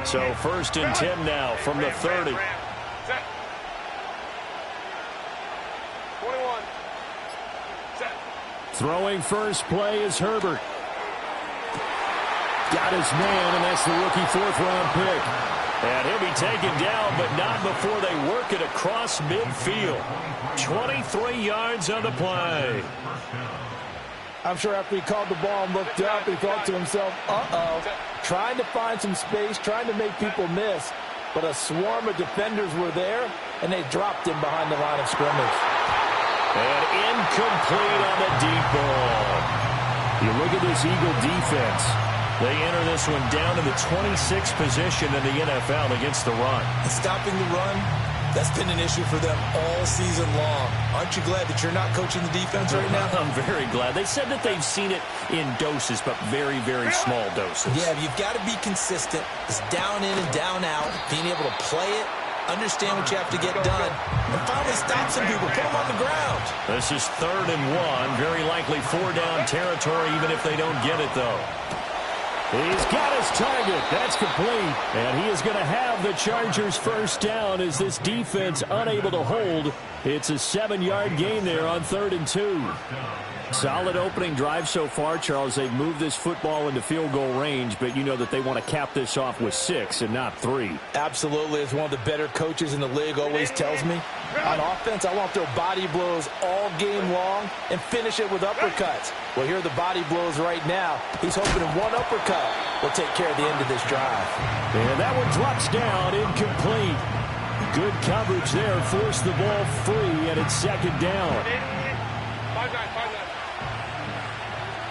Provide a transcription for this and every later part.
So 1st and 10 now from the 30. 21. Set. Throwing first play is Herbert. Got his man, and that's the rookie 4th-round pick. And he'll be taken down, but not before they work it across midfield. 23 yards on the play. I'm sure after he called the ball and looked up, he thought to himself, uh-oh, trying to find some space, trying to make people miss. But a swarm of defenders were there, and they dropped him behind the line of scrimmage. And incomplete on the deep ball. You look at this Eagle defense. They enter this one down to the 26th position in the NFL against the run. And stopping the run, that's been an issue for them all season long. Aren't you glad that you're not coaching the defense right now? I'm very glad. They said that they've seen it in doses, but very, very small doses. Yeah, you've got to be consistent. It's down in and down out, being able to play it, understand what you have to get done, and finally stop some people, put them on the ground. This is 3rd and 1, very likely 4-down territory, even if they don't get it, though. He's got his target. That's complete. And he is going to have the Chargers' 1st down as this defense unable to hold. It's a 7-yard gain there on 3rd and 2. Solid opening drive so far, Charles. They've moved this football into field goal range, but you know that they want to cap this off with 6 and not 3. Absolutely. As one of the better coaches in the league always tells me, on offense, I want their body blows all game long and finish it with uppercuts. Well, here are the body blows right now. He's hoping in one uppercut will take care of the end of this drive. And that one drops down, incomplete. Good coverage there, forced the ball free, and it's 2nd down. 5-9.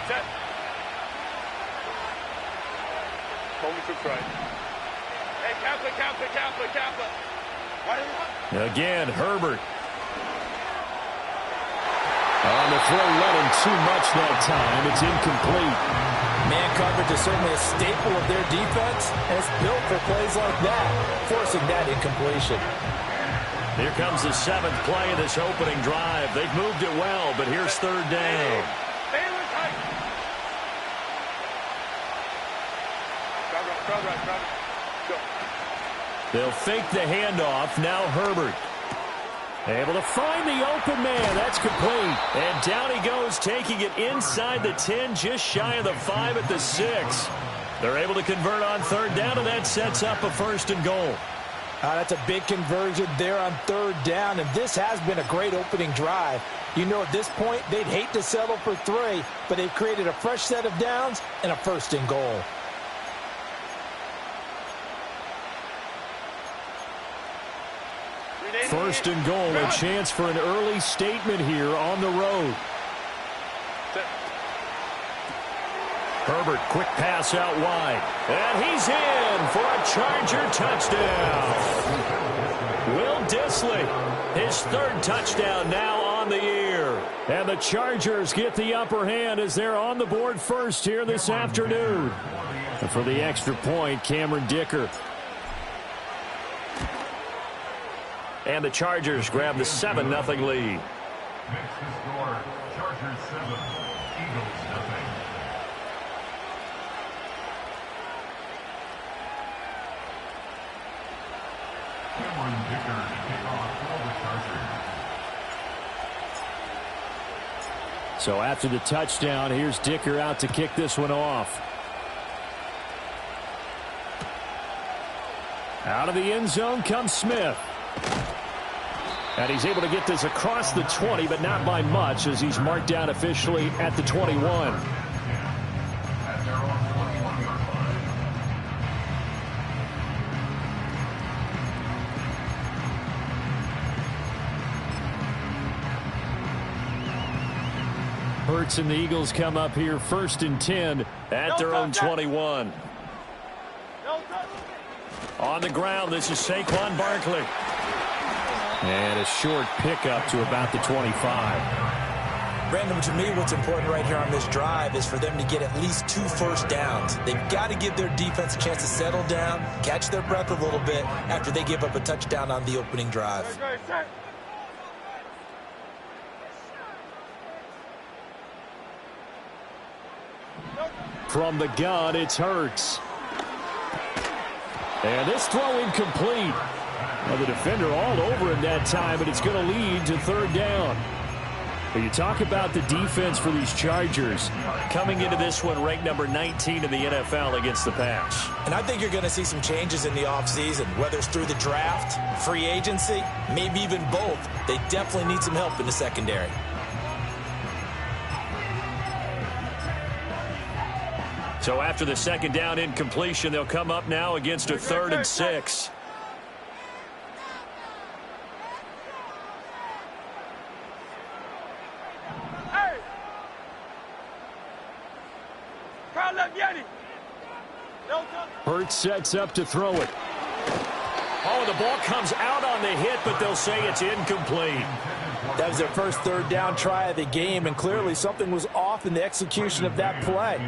Set. Only took right. Hey, Kaplan. Again, Herbert. On the throw, running too much that time. It's incomplete. Man coverage is certainly a staple of their defense, and it's built for plays like that, forcing that incompletion. Here comes the 7th play of this opening drive. They've moved it well, but here's 3rd down. They'll fake the handoff. Now Herbert. Able to find the open man. That's complete. And down he goes, taking it inside the 10, just shy of the 5 at the 6. They're able to convert on 3rd down, and that sets up a 1st and goal. That's a big conversion there on 3rd down, and this has been a great opening drive. You know, at this point, they'd hate to settle for 3, but they've created a fresh set of downs and a 1st and goal. First and goal, a chance for an early statement here on the road. Herbert, quick pass out wide. And he's in for a Charger touchdown. Will Dissly, his 3rd touchdown now on the year. And the Chargers get the upper hand as they're on the board first here this afternoon. And for the extra point, Cameron Dicker. And the Chargers grab the 7-0 lead. Next to score, Chargers 7, Eagles 0. Cameron Dicker to kick off for the Chargers. So after the touchdown, here's Dicker out to kick this one off. Out of the end zone comes Smith. And he's able to get this across the 20, but not by much, as he's marked down officially at the 21. At their own 21-yard line. Hurts and the Eagles come up here 1st and 10 at their own 21. On the ground, this is Saquon Barkley. And a short pickup to about the 25. Brandon, to me, what's important right here on this drive is for them to get at least 2 first downs. They've got to give their defense a chance to settle down, catch their breath a little bit after they give up a touchdown on the opening drive. From the gun, it's Hurts. And this throw incomplete. Well, the defender all over him that time, but it's going to lead to third down. But you talk about the defense for these Chargers. Coming into this one ranked number 19 in the NFL against the pass. And I think you're going to see some changes in the offseason, whether it's through the draft, free agency, maybe even both. They definitely need some help in the secondary. So after the second down incompletion, they'll come up now against a 3rd and 6. Hurts sets up to throw it. Oh, the ball comes out on the hit, but they'll say it's incomplete. That was their first third down try of the game, and clearly something was off in the execution of that play.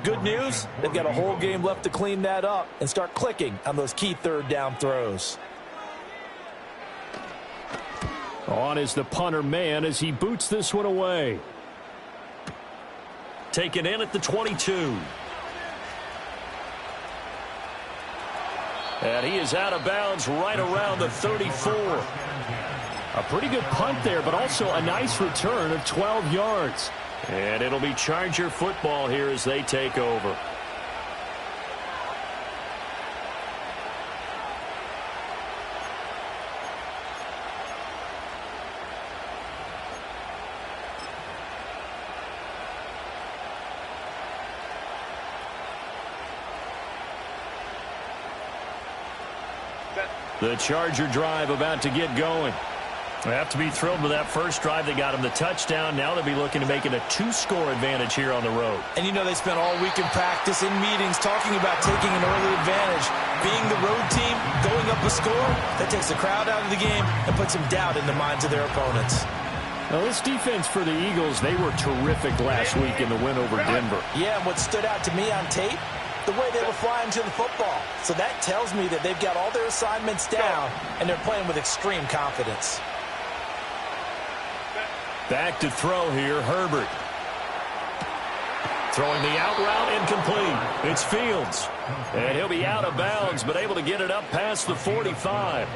Good news, they've got a whole game left to clean that up and start clicking on those key third down throws. On is the punter man as he boots this one away. Taken in at the 22. And he is out of bounds right around the 34. A pretty good punt there, but also a nice return of 12 yards. And it'll be Charger football here as they take over. The Charger drive about to get going. They have to be thrilled with that first drive. They got him the touchdown. Now they'll be looking to make it a 2-score advantage here on the road. And you know they spent all week in practice, in meetings, talking about taking an early advantage. Being the road team, going up a score, that takes the crowd out of the game and puts some doubt in the minds of their opponents. Now this defense for the Eagles, they were terrific last week in the win over Denver. Yeah, and what stood out to me on tape, the way they were flying to the football. So that tells me that they've got all their assignments down, and they're playing with extreme confidence. Back to throw here, Herbert. Throwing the out route incomplete. It's Fields. And he'll be out of bounds, but able to get it up past the 45.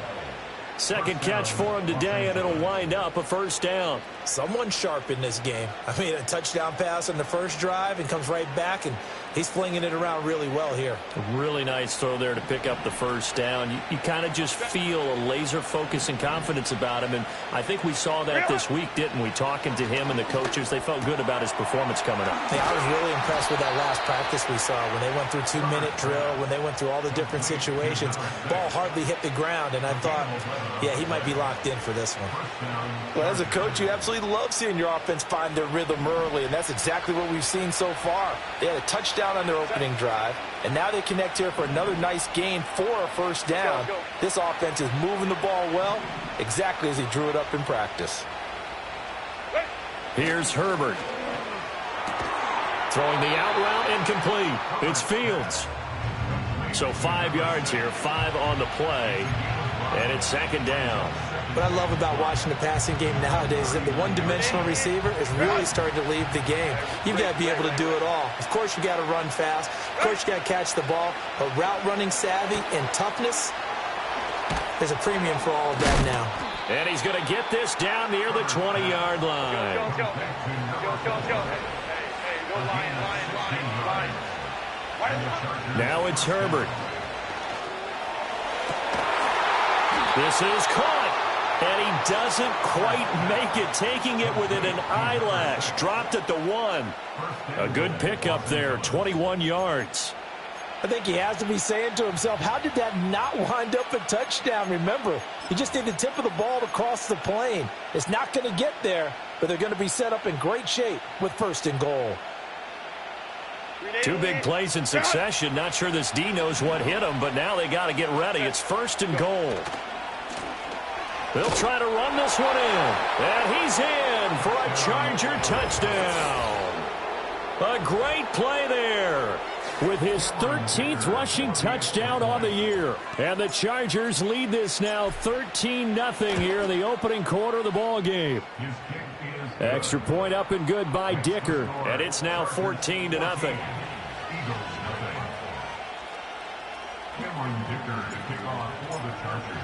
Second catch for him today, and it'll wind up a first down. Someone sharp in this game. I mean, a touchdown pass on the first drive and comes right back, and he's flinging it around really well here. A really nice throw there to pick up the first down. You kind of just feel a laser focus and confidence about him, and I think we saw that this week, didn't we? Talking to him and the coaches, they felt good about his performance coming up. Hey, I was really impressed with that last practice we saw when they went through 2-minute drill, when they went through all the different situations. Ball hardly hit the ground, and I thought, yeah, he might be locked in for this one. Well, as a coach, you absolutely love seeing your offense find their rhythm early, and that's exactly what we've seen so far. They had a touchdown on their opening drive, and now they connect here for another nice gain for a first down. This offense is moving the ball well, exactly as he drew it up in practice. Here's Herbert. Throwing the out route incomplete. It's Fields. So 5 yards here, 5 on the play, and it's second down. What I love about watching the passing game nowadays is that the one-dimensional receiver is really starting to leave the game. You've got to be able to do it all. Of course, you got to run fast. Of course, you got to catch the ball. But route running savvy and toughness, there's a premium for all of that now. And he's going to get this down near the 20-yard line. Go. Hey, go line. Now it's Herbert. This is caught. And he doesn't quite make it, taking it within an eyelash. Dropped at the 1. A good pickup there, 21 yards. I think he has to be saying to himself, how did that not wind up a touchdown? Remember, he just did the tip of the ball to cross the plane. It's not going to get there, but they're going to be set up in great shape with first and goal. 2 big plays in succession. Not sure this D knows what hit him, but now they got to get ready. It's first and goal. They'll try to run this one in. And he's in for a Charger touchdown. A great play there with his 13th rushing touchdown on the year. And the Chargers lead this now 13-0 here in the opening quarter of the ball game. Extra point up and good by Dicker. And it's now 14-0. Dicker to kick off for the Chargers.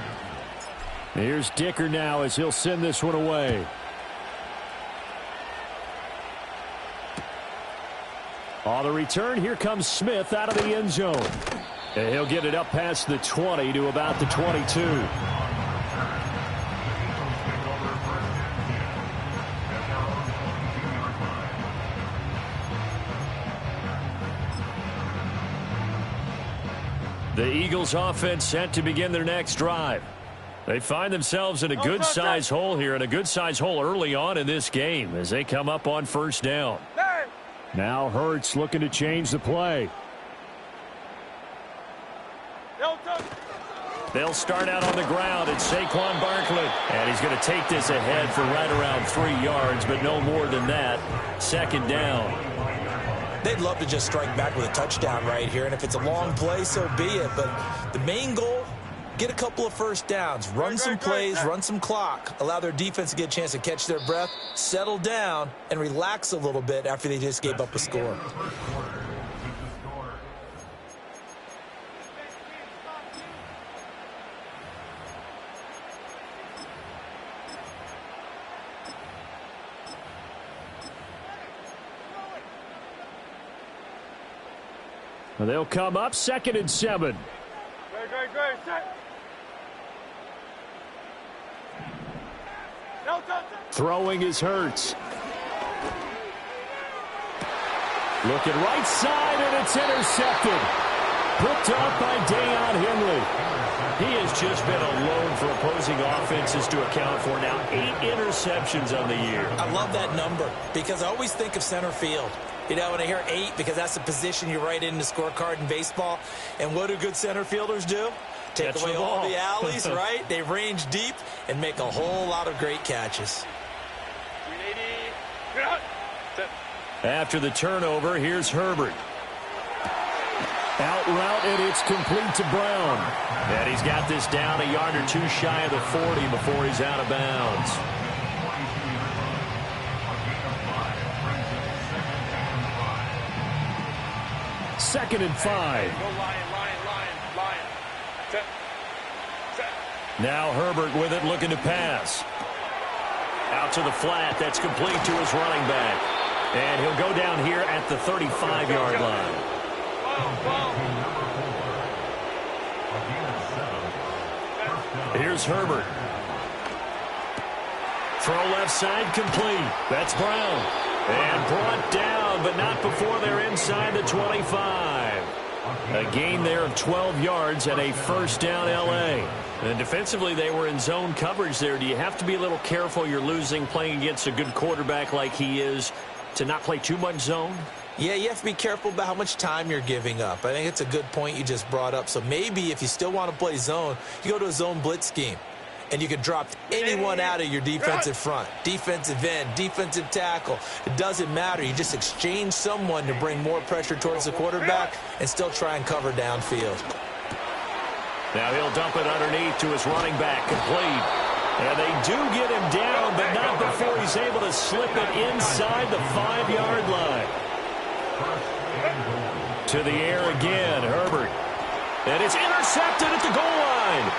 Here's Dicker now as he'll send this one away. On the return, here comes Smith out of the end zone. And he'll get it up past the 20 to about the 22. The Eagles offense set to begin their next drive. They find themselves in a good-sized hole here, and a good-sized hole early on in this game as they come up on first down. Now Hurts looking to change the play. They'll start out on the ground. It's Saquon Barkley. And he's going to take this ahead for right around 3 yards, but no more than that. Second down. They'd love to just strike back with a touchdown right here, and if it's a long play, so be it. But the main goal, get a couple of first downs, run some plays, run some clock, allow their defense to get a chance to catch their breath, settle down, and relax a little bit after they just gave up a score. They'll come up 2nd and 7. Great. Set. Throwing is Hurts. Looking right side, and it's intercepted. Picked up by Deion Henley. He has just been alone for opposing offenses to account for now 8 interceptions on the year. I love that number because I always think of center field. You know, when I hear 8, because that's the position you write in the scorecard in baseball. And what do good center fielders do? Take away all the alleys, right? They range deep and make a whole lot of great catches. 380. After the turnover, here's Herbert. Out route, and it's complete to Brown. And he's got this down a yard or two shy of the 40 before he's out of bounds. Second and 5. Go Lion. Set. Now Herbert with it, looking to pass. Out to the flat. That's complete to his running back. And he'll go down here at the 35-yard line. Here's Herbert. Throw left side, complete. That's Brown. And brought down, but not before they're inside the 25. A gain there of 12 yards and a first down L.A. And defensively, they were in zone coverage there. Do you have to be a little careful? You're losing playing against a good quarterback like he is to not play too much zone? Yeah, you have to be careful about how much time you're giving up. I think it's a good point you just brought up. So maybe if you still want to play zone, you go to a zone blitz scheme. And you can drop anyone out of your defensive front. Defensive end, defensive tackle. It doesn't matter. You just exchange someone to bring more pressure towards the quarterback and still try and cover downfield. Now he'll dump it underneath to his running back, complete. And they do get him down, but not before he's able to slip it inside the 5-yard line. To the air again, Herbert. And it's intercepted at the goal line.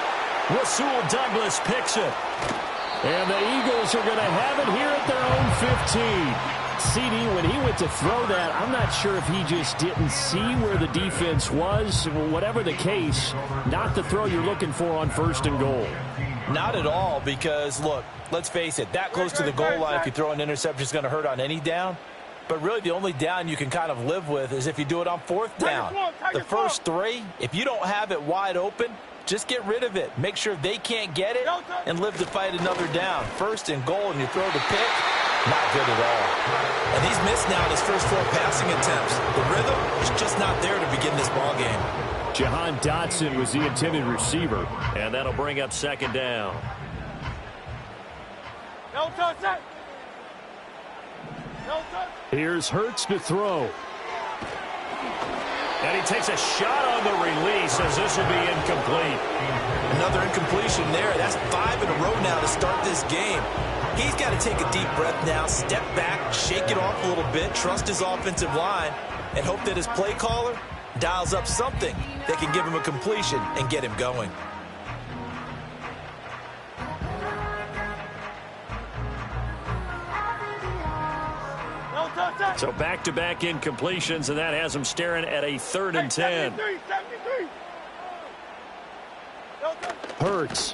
Rasul Douglas picks it. And the Eagles are going to have it here at their own 15. CD, when he went to throw that, I'm not sure if he just didn't see where the defense was. Whatever the case, not the throw you're looking for on 1st and goal. Not at all, because, look, let's face it, that close to the goal line, if you throw an interception, is going to hurt on any down. But really, the only down you can kind of live with is if you do it on 4th down. The first 3, if you don't have it wide open, just get rid of it. Make sure they can't get it and live to fight another down. 1st and goal, and you throw the pick, not good at all. And he's missed now his first 4 passing attempts. The rhythm is just not there to begin this ball game. Jahan Dotson was the intended receiver, and that'll bring up 2nd down. Here's Hurts to throw. And he takes a shot on the release as this will be incomplete. Another incompletion there. That's 5 in a row now to start this game. He's got to take a deep breath now, step back, shake it off a little bit, trust his offensive line, and hope that his play caller dials up something that can give him a completion and get him going. So back-to-back incompletions, and that has him staring at a 3rd and 10. Hurts.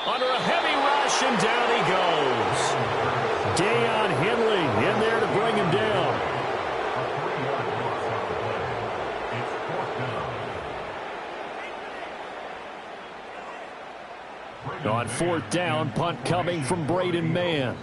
Under a heavy rush, and down he goes. Deion Henley in there to bring him down. On 4th down, punt coming from Braden Mann.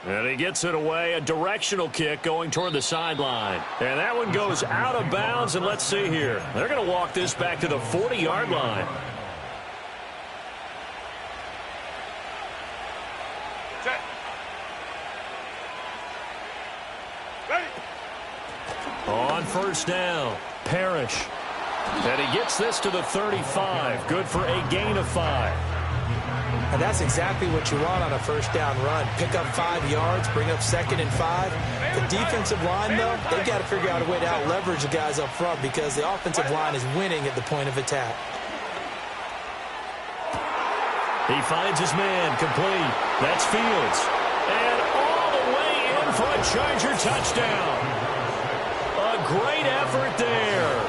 And he gets it away, a directional kick going toward the sideline. And that one goes out of bounds, and let's see here. They're going to walk this back to the 40-yard line. Set. Ready. On 1st down, Parrish. And he gets this to the 35. Good for a gain of 5. And that's exactly what you want on a 1st down run. Pick up 5 yards, bring up 2nd and 5. The defensive line, though, they've got to figure out a way to out-leverage the guys up front because the offensive line is winning at the point of attack. He finds his man, complete. That's Fields. And all the way in for a Charger touchdown. A great effort there.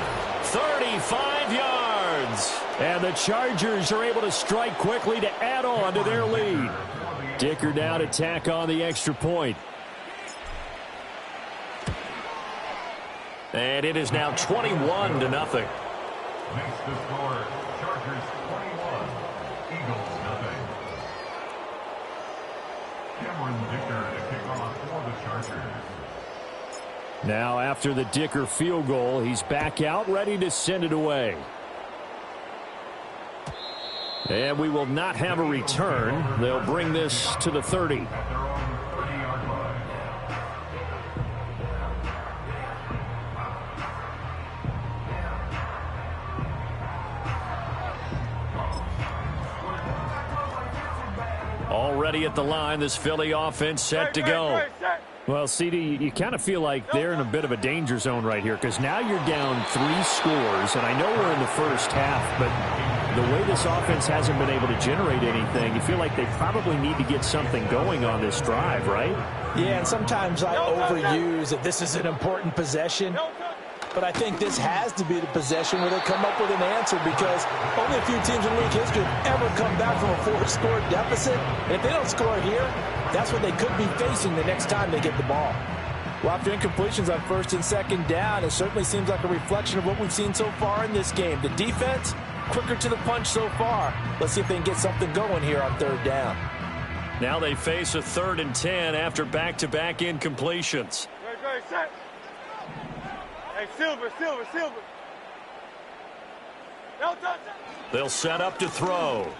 35 yards. And the Chargers are able to strike quickly to add on to their lead. Dicker now to tack on the extra point. And it is now 21-0. Makes the score Chargers 21, Eagles nothing. Cameron Dicker to kick off for the Chargers. Now after the Dicker field goal, he's back out ready to send it away. And we will not have a return. They'll bring this to the 30. At their own 30-yard line. Already at the line, this Philly offense set to go. Well, CD, you kind of feel like they're in a bit of a danger zone right here because now you're down 3 scores, and I know we're in the first half, but the way this offense hasn't been able to generate anything, you feel like they probably need to get something going on this drive, right? Yeah, and sometimes I overuse that this is an important possession, but I think this has to be the possession where they come up with an answer because only a few teams in league history have ever come back from a 4-score deficit, and if they don't score here, that's what they could be facing the next time they get the ball. Well, after incompletions on 1st and 2nd down, it certainly seems like a reflection of what we've seen so far in this game. The defense, quicker to the punch so far. Let's see if they can get something going here on 3rd down. Now they face a 3rd and 10 after back-to-back incompletions. Great, set. Hey, Silver. No touch. They'll set up to throw.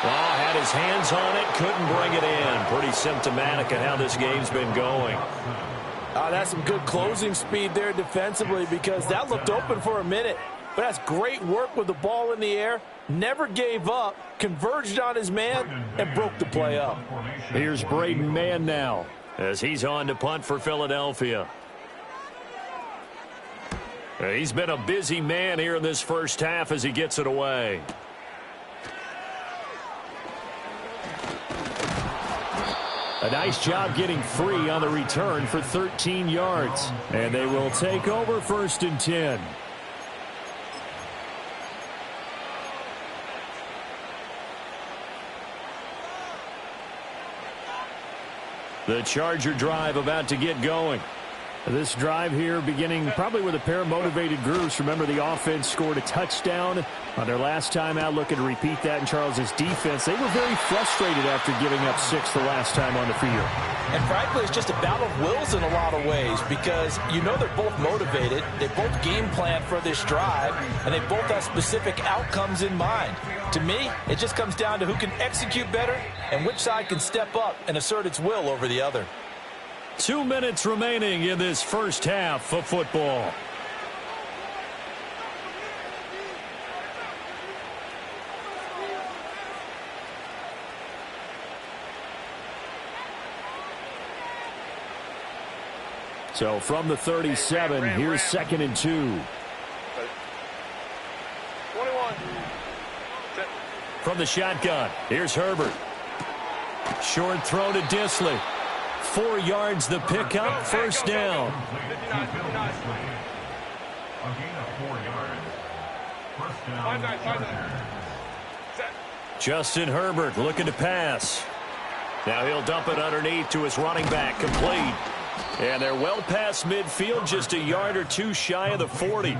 Oh, had his hands on it, couldn't bring it in. Pretty symptomatic of how this game's been going. That's some good closing speed there defensively because that looked open for a minute. But that's great work with the ball in the air. Never gave up, converged on his man, and broke the play up. Here's Braden Mann now as he's on to punt for Philadelphia. He's been a busy man here in this first half as he gets it away. A nice job getting free on the return for 13 yards. And they will take over 1st and 10. The Charger drive about to get going. This drive here beginning probably with a pair of motivated groups. Remember, the offense scored a touchdown on their last time out. Looking to repeat that in Charles's defense. They were very frustrated after giving up 6 the last time on the field. And frankly, it's just a battle of wills in a lot of ways because you know they're both motivated. They both game plan for this drive, and they both have specific outcomes in mind. To me, it just comes down to who can execute better and which side can step up and assert its will over the other. 2 minutes remaining in this first half of football. So from the 37, here's 2nd and 2. 21. From the shotgun, here's Herbert. Short throw to Disley. 4 yards the pickup, first down. A gain of 4 yards. First down. 5-9. Justin Herbert looking to pass. Now he'll dump it underneath to his running back, complete. And they're well past midfield, just a yard or 2 shy of the 40.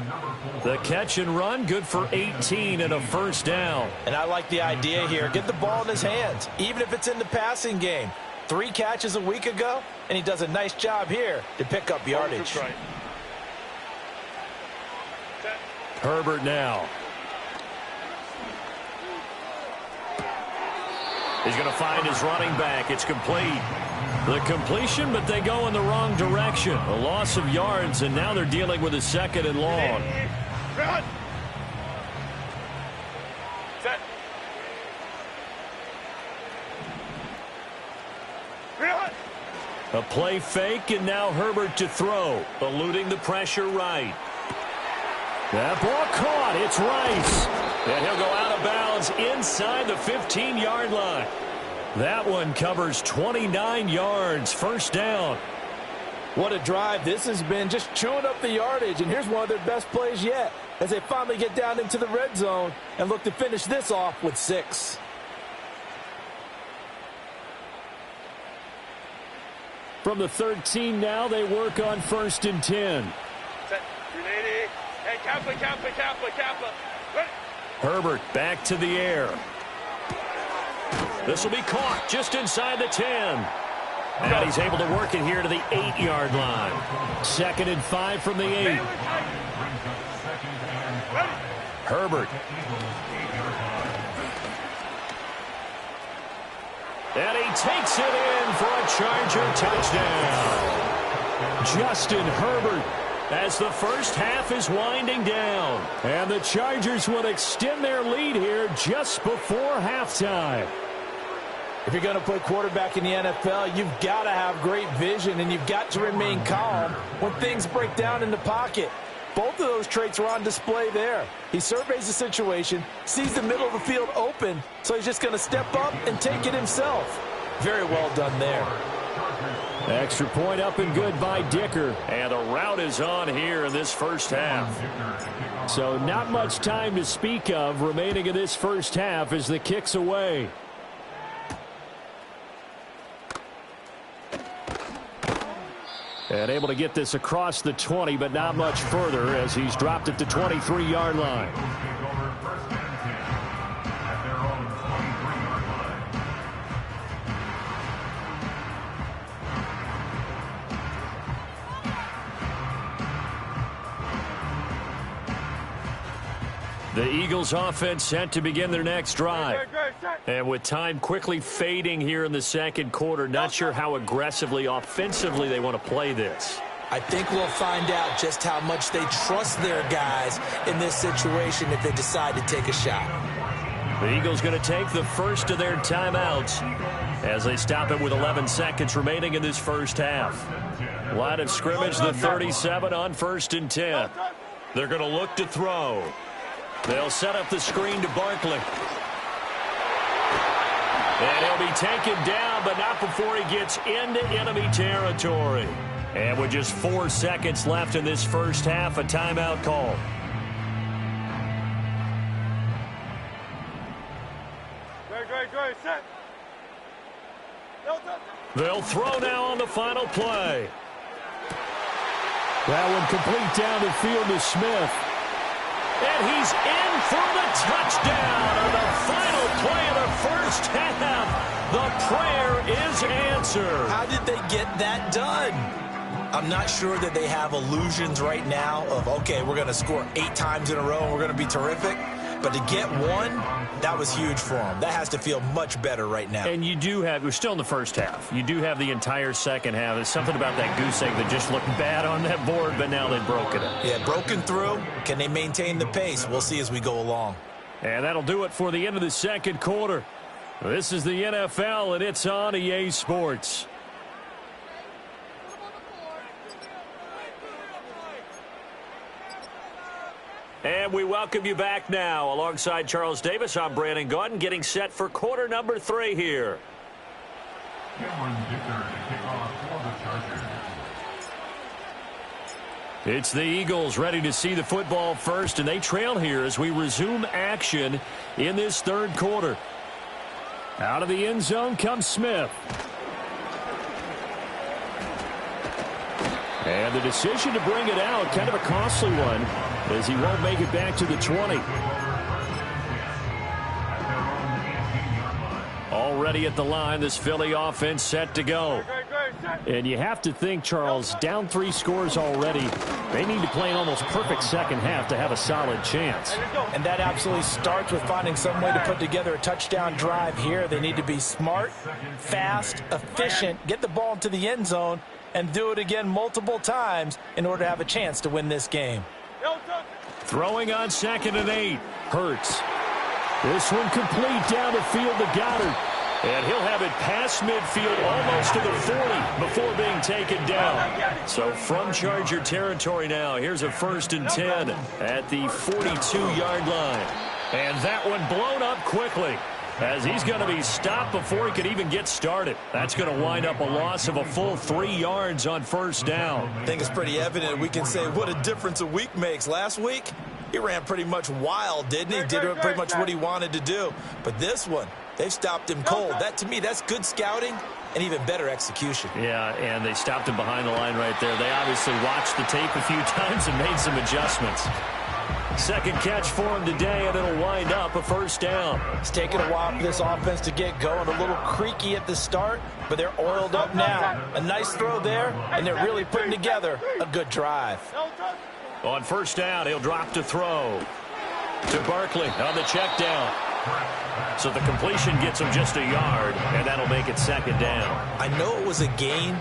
The catch and run, good for 18 and a first down. And I like the idea here. Get the ball in his hands, even if it's in the passing game. 3 catches a week ago, and he does a nice job here to pick up yardage. Herbert now. He's going to find his running back. It's complete. The completion, but they go in the wrong direction. A loss of yards, and now they're dealing with a 2nd and long. Run. Set. Run. A play fake, and now Herbert to throw, eluding the pressure right. That ball caught. It's Rice. And he'll go out of bounds inside the 15-yard line. That one covers 29 yards, first down. What a drive this has been, just chewing up the yardage. And here's one of their best plays yet as they finally get down into the red zone and look to finish this off with 6. From the 13 now, they work on 1st and 10. Set. 380. Hey, Kappa. Ready. Herbert back to the air. This will be caught just inside the 10. And he's able to work it here to the 8-yard line. 2nd and 5 from the 8. Herbert. And he takes it in for a Charger touchdown. Justin Herbert, as the first half is winding down. And the Chargers will extend their lead here just before halftime. If you're going to play quarterback in the NFL, you've got to have great vision, and you've got to remain calm when things break down in the pocket. Both of those traits are on display there. He surveys the situation, sees the middle of the field open, so he's just going to step up and take it himself. Very well done there. Extra point up and good by Dicker. And the route is on here in this first half. So not much time to speak of remaining in this first half as the kick's away. And able to get this across the 20, but not much further as he's dropped it to 23-yard line. The Eagles offense set to begin their next drive. And with time quickly fading here in the second quarter, not sure how aggressively, offensively they want to play this. I think we'll find out just how much they trust their guys in this situation if they decide to take a shot. The Eagles going to take the first of their timeouts as they stop it with 11 seconds remaining in this first half. Line of scrimmage, the 37 on 1st and 10. They're going to look to throw. They'll set up the screen to Barkley. And he'll be taken down, but not before he gets into enemy territory. And with just 4 seconds left in this first half, a timeout call. Great, set. They'll throw now on the final play. That one complete down the field to Smith. And he's in for the touchdown on the final play of the first half. The prayer is answered. How did they get that done? I'm not sure that they have illusions right now of, okay, we're going to score 8 times in a row and we're going to be terrific. But to get one, that was huge for them. That has to feel much better right now. And you do have, we're still in the first half. You do have the entire second half. There's something about that goose egg that just looked bad on that board, but now they've broken it. Yeah, broken through. Can they maintain the pace? We'll see as we go along. And that'll do it for the end of the second quarter. This is the NFL, and it's on EA Sports. And we welcome you back now. Alongside Charles Davis, I'm Brandon Gaudin, getting set for quarter number 3 here. Cameron Dicker to kick off for the Chargers. It's the Eagles ready to see the football first, and they trail here as we resume action in this third quarter. Out of the end zone comes Smith. And the decision to bring it out, kind of a costly one, as he won't make it back to the 20. Already at the line, this Philly offense set to go. And you have to think, Charles, down 3 scores already. They need to play an almost perfect second half to have a solid chance. And that absolutely starts with finding some way to put together a touchdown drive here. They need to be smart, fast, efficient, get the ball into the end zone, and do it again multiple times in order to have a chance to win this game. Throwing on 2nd and 8. Hurts. This one complete down the field to Goddard. And he'll have it past midfield almost to the 40 before being taken down. So from Charger territory now, here's a 1st and 10 at the 42-yard line. And that one blown up quickly, as he's going to be stopped before he could even get started. That's going to wind up a loss of a full 3 yards on 1st down. I think it's pretty evident. We can say what a difference a week makes. Last week, he ran pretty much wild, didn't he? Did pretty much what he wanted to do. But this one, they've stopped him cold. That, to me, that's good scouting and even better execution. Yeah, and they stopped him behind the line right there. They obviously watched the tape a few times and made some adjustments. Second catch for him today, and it'll wind up a 1st down. It's taken a while for this offense to get going. A little creaky at the start, but they're oiled up now. A nice throw there, and they're really putting together a good drive. On 1st down, he'll drop to throw to Barkley on the check down. So the completion gets him just a yard, and that'll make it 2nd down. I know it was a gain,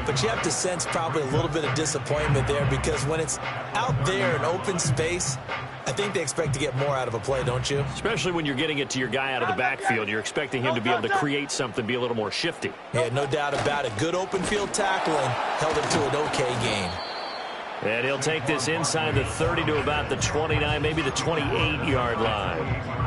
but you have to sense probably a little bit of disappointment there, because when it's out there in open space, I think they expect to get more out of a play, don't you? Especially when you're getting it to your guy out of the backfield. You're expecting him to be able to create something, be a little more shifty. Yeah, no doubt about it. Good open field tackling held him to an okay gain. And he'll take this inside the 30 to about the 29, maybe the 28-yard line.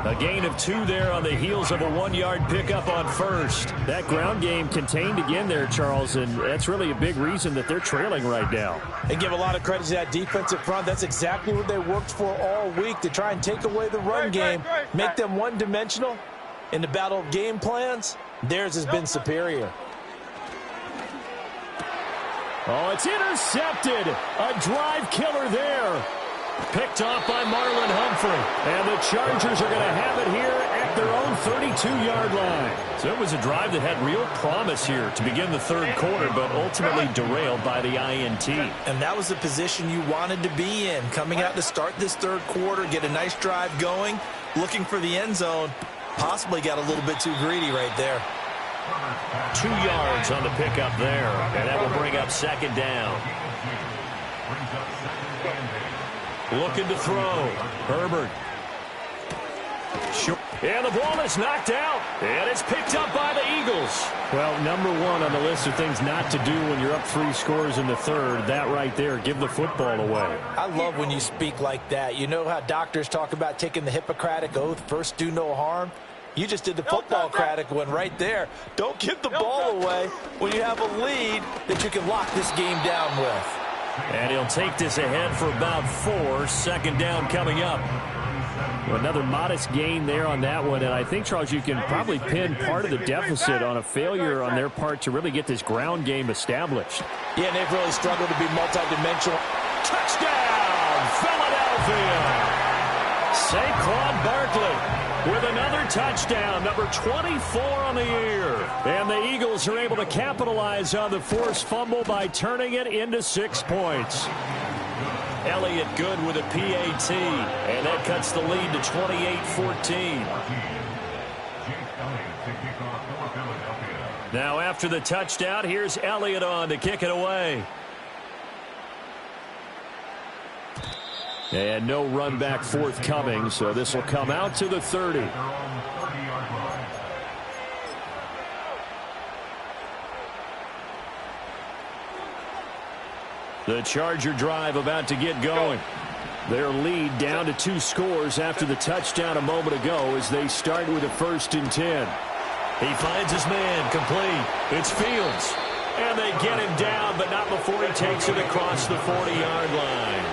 A gain of 2 there on the heels of a 1-yard pickup on 1st. That ground game contained again there, Charles, and that's really a big reason that they're trailing right now. They give a lot of credit to that defensive front. That's exactly what they worked for all week, to try and take away the run game, make them one-dimensional. In the battle of game plans, theirs has been superior. Oh, it's intercepted. A drive killer there. Picked off by Marlon Humphrey. And the Chargers are going to have it here at their own 32-yard line. So it was a drive that had real promise here to begin the third quarter, but ultimately derailed by the INT. And that was the position you wanted to be in, coming out to start this third quarter, get a nice drive going, looking for the end zone. Possibly got a little bit too greedy right there. 2 yards on the pickup there, and that will bring up 2nd down. Looking to throw. Herbert. And the ball is knocked out, and it's picked up by the Eagles. Well, number 1 on the list of things not to do when you're up 3 scores in the third, that right there, give the football away. I love when you speak like that. You know how doctors talk about taking the Hippocratic Oath, first do no harm? You just did the football-cratic one right there. Don't give the ball away when you have a lead that you can lock this game down with. And he'll take this ahead for about 4. 2nd down coming up. Well, another modest gain there on that one. And I think, Charles, you can probably pin part of the deficit on a failure on their part to really get this ground game established. Yeah, and they've really struggled to be multidimensional. Touchdown, Philadelphia! Saquon Barkley with another touchdown, number 24 on the year. And the Eagles are able to capitalize on the forced fumble by turning it into 6 points. Elliott good with a PAT, and that cuts the lead to 28-14. Now after the touchdown, here's Elliott on to kick it away. And no run back forthcoming, so this will come out to the 30. The Charger drive about to get going. Their lead down to 2 scores after the touchdown a moment ago as they start with a 1st and 10. He finds his man, complete. It's Fields. And they get him down, but not before he takes it across the 40-yard line.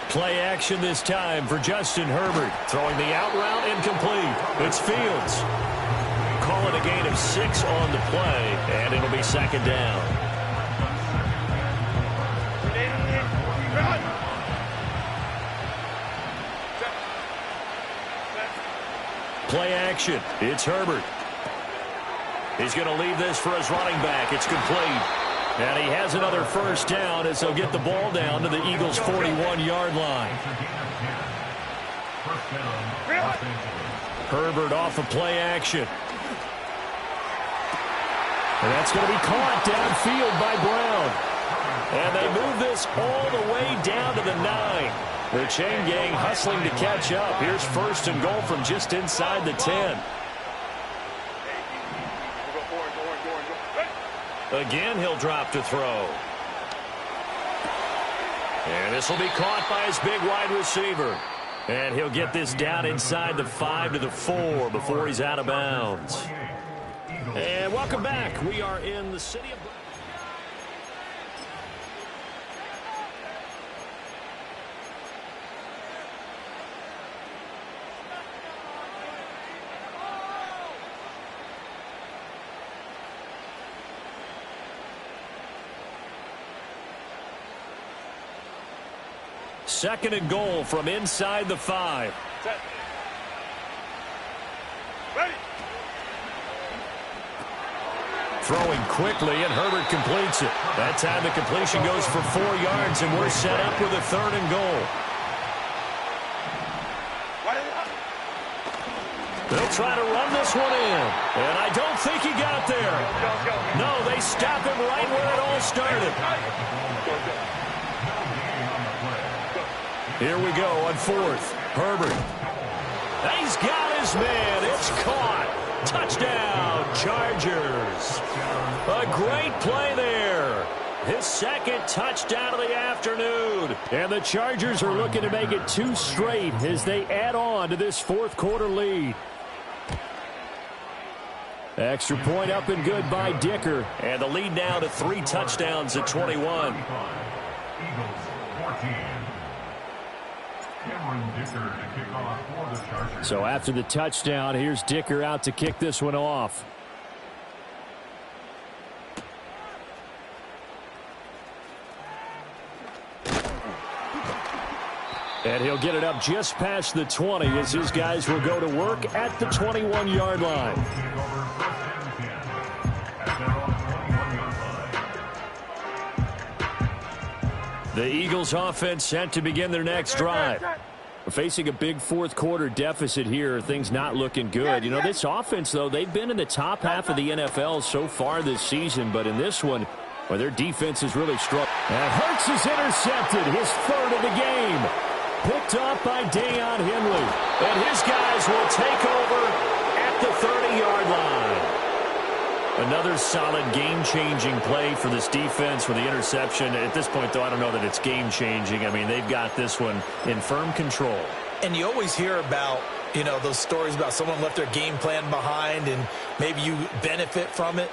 Play action this time for Justin Herbert. Throwing the out route incomplete. It's Fields. Call it a gain of 6 on the play, and it'll be 2nd down. Play action. It's Herbert. He's going to leave this for his running back. It's complete. And he has another 1st down as he'll get the ball down to the Eagles' 41-yard line. Herbert off of play action. And that's going to be caught downfield by Brown. And they move this all the way down to the 9. The chain gang hustling to catch up. Here's 1st and goal from just inside the 10. Again, he'll drop to throw. And this will be caught by his big wide receiver. And he'll get this down inside the 5 to the 4 before he's out of bounds. And welcome back. We are in the city of... Second and goal from inside the 5. Set. Ready. Throwing quickly, and Herbert completes it. That time the completion goes for 4 yards, and we're set up with a 3rd and goal. They'll try to run this one in, and I don't think he got there. No, they stop him right where it all started. Here we go on 4th. Herbert. He's got his man. It's caught. Touchdown, Chargers. A great play there. His 2nd touchdown of the afternoon. And the Chargers are looking to make it 2 straight as they add on to this 4th quarter lead. Extra point up and good by Dicker. And the lead now to 3 touchdowns at 21. Eagles 14. So after the touchdown, here's Dicker out to kick this one off. And he'll get it up just past the 20 as his guys will go to work at the 21-yard line. The Eagles offense set to begin their next drive. We're facing a big 4th quarter deficit here. Things not looking good. You know, this offense, though, they've been in the top half of the NFL so far this season. But in this one, well, their defense is really strong. And Hurts is intercepted. His 3rd of the game. Picked up by Deion Henley. And his guys will take over at the 30-yard line. Another solid game-changing play for this defense with the interception. At this point, though, I don't know that it's game-changing. I mean, they've got this one in firm control. And you always hear about, you know, those stories about someone left their game plan behind and maybe you benefit from it.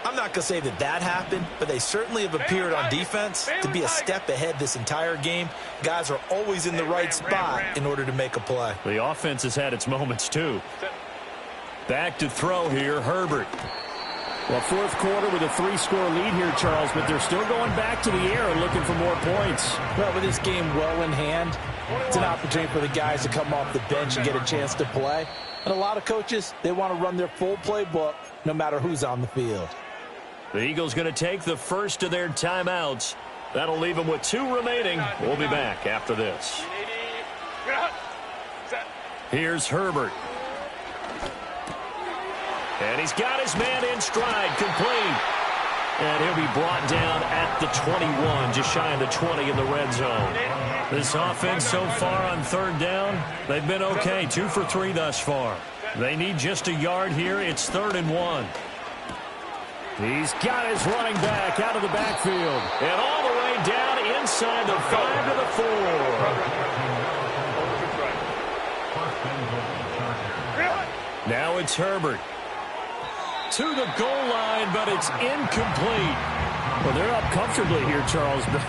I'm not going to say that that happened, but they certainly have appeared on defense to be a step ahead this entire game. Guys are always in the right spot in order to make a play. The offense has had its moments, too. Back to throw here, Herbert. Well, 4th quarter with a 3-score lead here, Charles, but they're still going back to the air and looking for more points. Well, with this game well in hand, it's an opportunity for the guys to come off the bench and get a chance to play. And a lot of coaches, they want to run their full playbook no matter who's on the field. The Eagles going to take the first of their timeouts. That'll leave them with 2 remaining. We'll be back after this. Here's Herbert. And he's got his man in stride, complete. And he'll be brought down at the 21, just shy of the 20 in the red zone. This offense so far on 3rd down, they've been okay. 2 for 3 thus far. They need just a yard here. It's 3rd and 1. He's got his running back out of the backfield. And all the way down inside the 5 to the 4. Now it's Herbert. To the goal line, but it's incomplete. Well, they're up comfortably here, Charles, but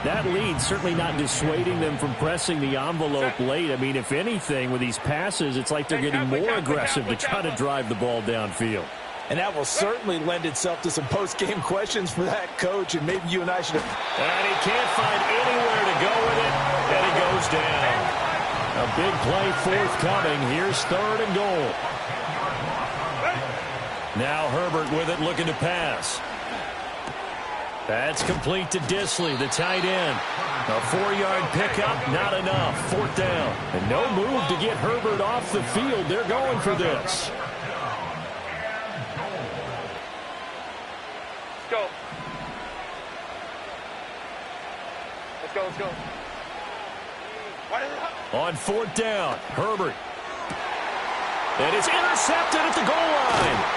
that lead certainly not dissuading them from pressing the envelope late. I mean, if anything, with these passes, it's like they're getting more aggressive to try to drive the ball downfield. And that will certainly lend itself to some post-game questions for that coach, and maybe you and I should have... And he can't find anywhere to go with it, and he goes down. A big play forthcoming. Here's 3rd and goal. Now Herbert with it, looking to pass. That's complete to Disley, the tight end. A 4-yard pickup, not enough. 4th down. And no move to get Herbert off the field. They're going for this. Let's go. Let's go, let's go. On 4th down, Herbert. And it's intercepted at the goal line.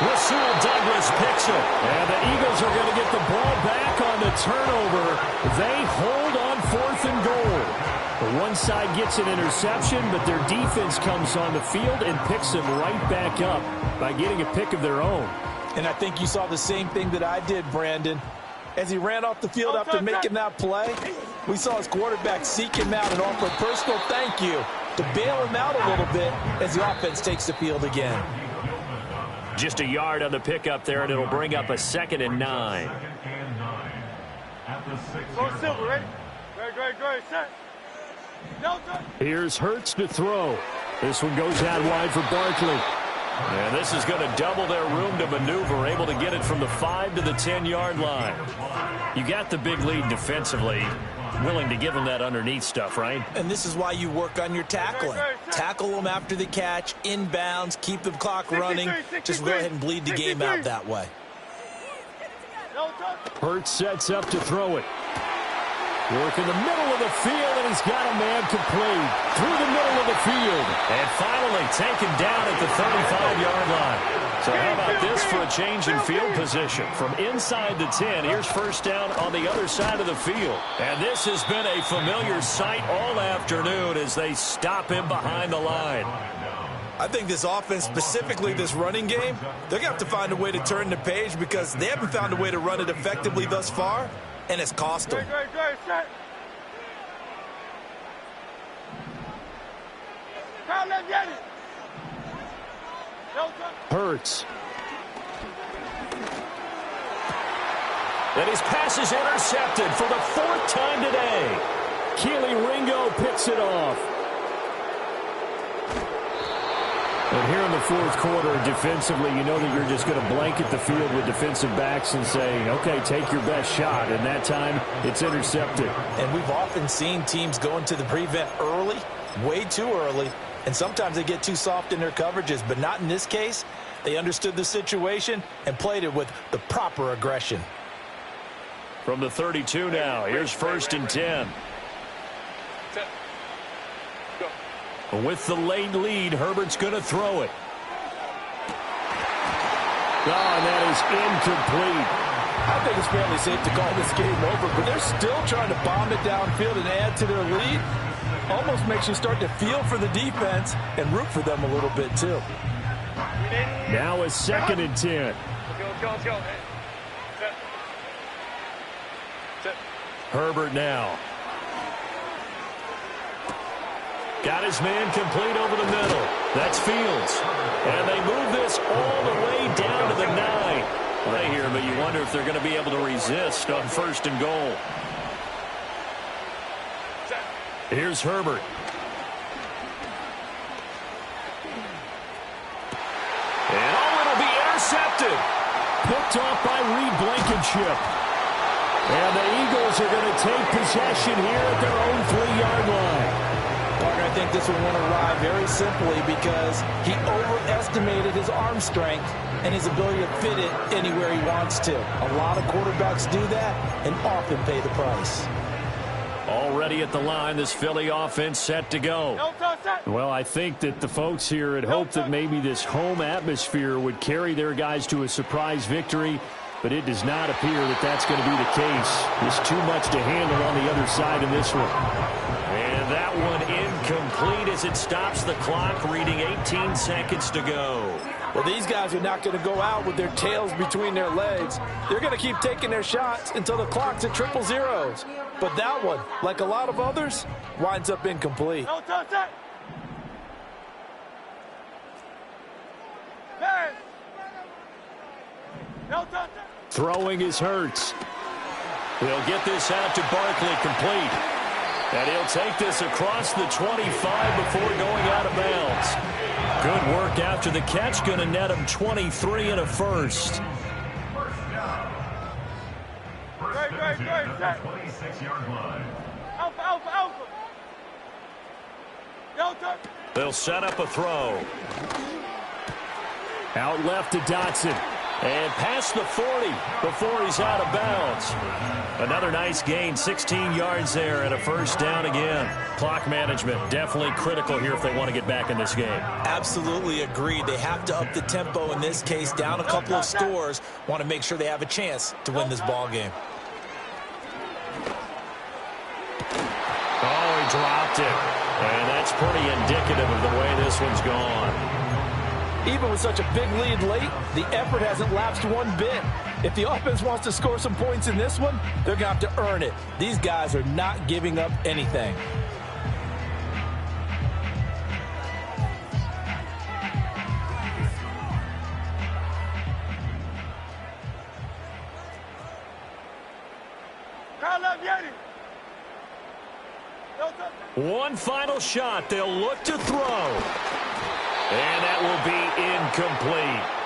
Rasul Douglas picks it. And the Eagles are going to get the ball back on the turnover. They hold on 4th and goal. The one side gets an interception, but their defense comes on the field and picks them right back up by getting a pick of their own. And I think you saw the same thing that I did, Brandon. As he ran off the field after making that play, we saw his quarterback seek him out and offer a personal thank you to bail him out a little bit as the offense takes the field again. Just a yard on the pickup there, and it'll bring up a 2nd and 9. Go Silver, ready? Great, set. Delta. Here's Hurts to throw. This one goes out wide for Barkley. And this is going to double their room to maneuver, able to get it from the 5 to the 10-yard line. You got the big lead defensively, willing to give them that underneath stuff, right? And this is why you work on your tackling. Tackle them after the catch, inbounds, keep the clock running. Just go ahead and bleed the game out that way. Hurts sets up to throw it. Work in the middle of the field, and he's got a man complete through the middle of the field. And finally taken down at the 35-yard line. So how about this for a change in field position? From inside the 10, here's 1st down on the other side of the field. And this has been a familiar sight all afternoon as they stop him behind the line. I think this offense, specifically this running game, they're going to have to find a way to turn the page because they haven't found a way to run it effectively thus far, and it's cost them. Great, set. Come, let's get it. Delta. Hurts. And his pass is intercepted for the 4th time today. Keely Ringo picks it off. And here in the 4th quarter, defensively, you know that you're just going to blanket the field with defensive backs and say, okay, take your best shot. And that time, it's intercepted. And we've often seen teams go into the prevent early, way too early, and sometimes they get too soft in their coverages, but not in this case. They understood the situation and played it with the proper aggression. From the 32 now, here's 1st and 10. Set. Go. With the late lead, Herbert's going to throw it. Oh, and that is incomplete. I think it's fairly safe to call this game over, but they're still trying to bomb it downfield and add to their lead. Almost makes you start to feel for the defense and root for them a little bit, too. Now a 2nd and 10. Let's go. Set. Herbert now. Got his man complete over the middle. That's Fields. And they move this all the way down to the 9. Play here, but you wonder if they're going to be able to resist on 1st and goal. Here's Herbert. And it'll be intercepted. Picked off by Reed Blankenship. And the Eagles are going to take possession here at their own 3-yard line. Parker, I think this one went awry very simply because he overestimated his arm strength and his ability to fit it anywhere he wants to. A lot of quarterbacks do that and often pay the price. Already at the line, this Philly offense set to go. Well, I think that the folks here had hoped that maybe this home atmosphere would carry their guys to a surprise victory, but it does not appear that that's going to be the case. There's too much to handle on the other side in this one. And that one incomplete as it stops the clock, reading 18 seconds to go. Well, these guys are not going to go out with their tails between their legs. They're going to keep taking their shots until the clock's at 000. But that one, like a lot of others, winds up incomplete. Throwing is Hurts. He'll get this out to Barkley, complete. And he'll take this across the 25 before going out of bounds. Good work after the catch, going to net him 23 and a first. Great. 26-yard line. Alpha. They'll set up a throw. Out left to Dotson. And past the 40 before he's out of bounds. Another nice gain, 16 yards there and a first down again. Clock management definitely critical here if they want to get back in this game. Absolutely agreed. They have to up the tempo in this case, down a couple of scores. Want to make sure they have a chance to win this ball game. Oh, he dropped it. And that's pretty indicative of the way this one's gone. Even with such a big lead late, the effort hasn't lapsed one bit. If the offense wants to score some points in this one, they're going to have to earn it. These guys are not giving up anything. One final shot. They'll look to throw. And that will be incomplete.